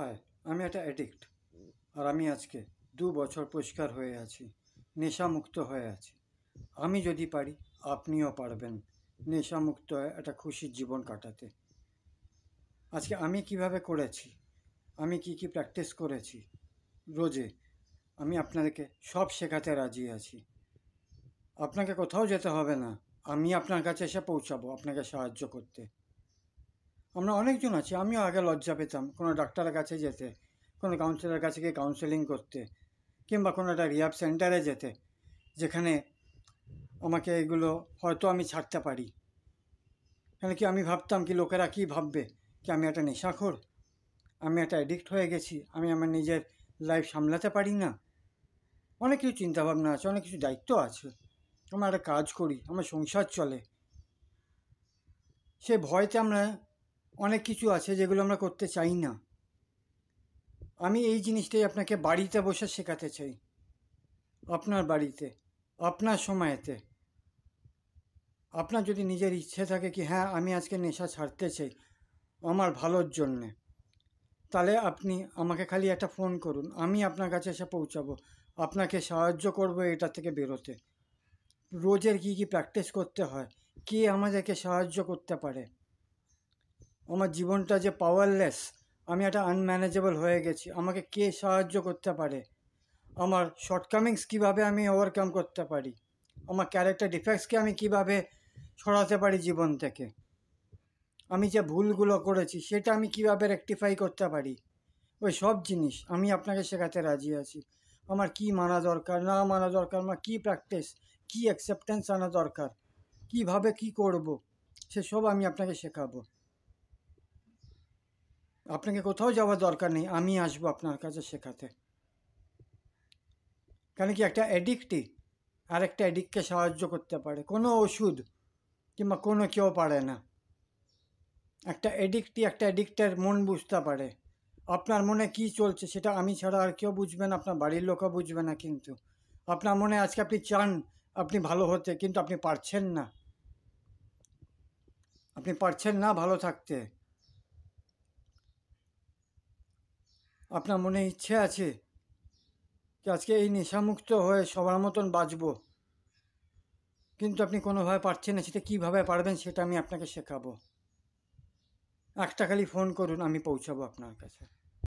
হায়, আমি একটা অ্যাডিক্ট। আর আমি আজকে 2 বছর পরিষ্কার হয়ে আছি, নেশামুক্ত হয়ে আছি। আমি যদি পারি, আপনিও পারবেন নেশামুক্ত হয়ে একটা খুশির জীবন কাটাতে। আজকে আমি কিভাবে করেছি, আমি কি প্র্যাকটিস করেছি রোজে, আমি আপনাদেরকে সব শেখাতে রাজি আছি। আপনাকে কোথাও যেতে হবে না, আমি আপনার কাছে এসে পৌঁছাবো আপনাকে সাহায্য করতে। আমরা অনেকজন আছি, আমিও আগে লজ্জা পেতাম কোনো ডাক্তারের কাছে যেতে, কোনো কাউন্সিলরের কাছে গিয়ে কাউন্সেলিং করতে, কিংবা কোনো একটা রিহ্যাব সেন্টারে যেতে, যেখানে আমাকে এগুলো হয়তো আমি ছাড়তে পারি। কেন কি আমি ভাবতাম কি লোকেরা কি ভাববে, কি আমি একটা নেশাখোর, আমি একটা অ্যাডিক্ট হয়ে গেছি, আমি আমার নিজের লাইফ সামলাতে পারি না। অনেক কিছু চিন্তাভাবনা আছে, অনেক কিছু দায়িত্ব আছে, আমার একটা কাজ করি, আমার সংসার চলে। সে ভয়তে আমরা অনেক কিছু আছে যেগুলো আমরা করতে চাই না। আমি এই জিনিসটাই আপনাকে বাড়িতে বসে শেখাতে চাই, আপনার বাড়িতে, আপনার সময়েতে। আপনার যদি নিজের ইচ্ছে থাকে কি হ্যাঁ আমি আজকে নেশা ছাড়তে চাই আমার ভালোর জন্যে, তাহলে আপনি আমাকে খালি একটা ফোন করুন, আমি আপনার কাছে এসে পৌঁছাবো, আপনাকে সাহায্য করবো এটা থেকে বেরোতে। রোজের কি প্র্যাকটিস করতে হয়, কে আমাদেরকে সাহায্য করতে পারে। আমার জীবনটা যে পাওয়ারলেস, আমি একটা আনম্যানেজেবল হয়ে গেছি, আমাকে কে সাহায্য করতে পারে। আমার শর্টকামিংস কীভাবে আমি ওভারকাম করতে পারি, আমার ক্যারেক্টার ডিফেক্টসকে আমি কিভাবে সরাতে পারি জীবন থেকে, আমি যে ভুলগুলো করেছি সেটা আমি কিভাবে রেকটিফাই করতে পারি। ওই সব জিনিস আমি আপনাকে শেখাতে রাজি আছি। আমার কি মানা দরকার, না মানা দরকার, আমার কী প্র্যাকটিস, কী অ্যাকসেপ্টেন্স আনা দরকার, কিভাবে কি করব, সেসব আমি আপনাকে শেখাবো। আপনাকে কোথাও যাওয়ার দরকার নেই, আমি আসবো আপনার কাছে শেখাতে। কেন কি একটা অ্যাডিক্টই আরেকটা অ্যাডিক্টকে সাহায্য করতে পারে, কোনো ওষুধ কিংবা কোনো কেউ পারে না। একটা অ্যাডিক্টই একটা অ্যাডিক্টের মন বুঝতে পারে। আপনার মনে কি চলছে সেটা আমি ছাড়া আর কেউ বুঝবে না, আপনার বাড়ির লোকও বুঝবে না। কিন্তু আপনার মনে আজকে আপনি চান আপনি ভালো হতে, কিন্তু আপনি পারছেন না, আপনি পারছেন না ভালো থাকতে। আপনার মনে ইচ্ছে আছে যে আজকে এই নেশামুক্ত হয়ে সবার মতন বাঁচবো, কিন্তু আপনি কোনোভাবে পারছেন না। সেটা কীভাবে পারবেন সেটা আমি আপনাকে শেখাবো। একটা খালি ফোন করুন, আমি পৌঁছাবো আপনার কাছে।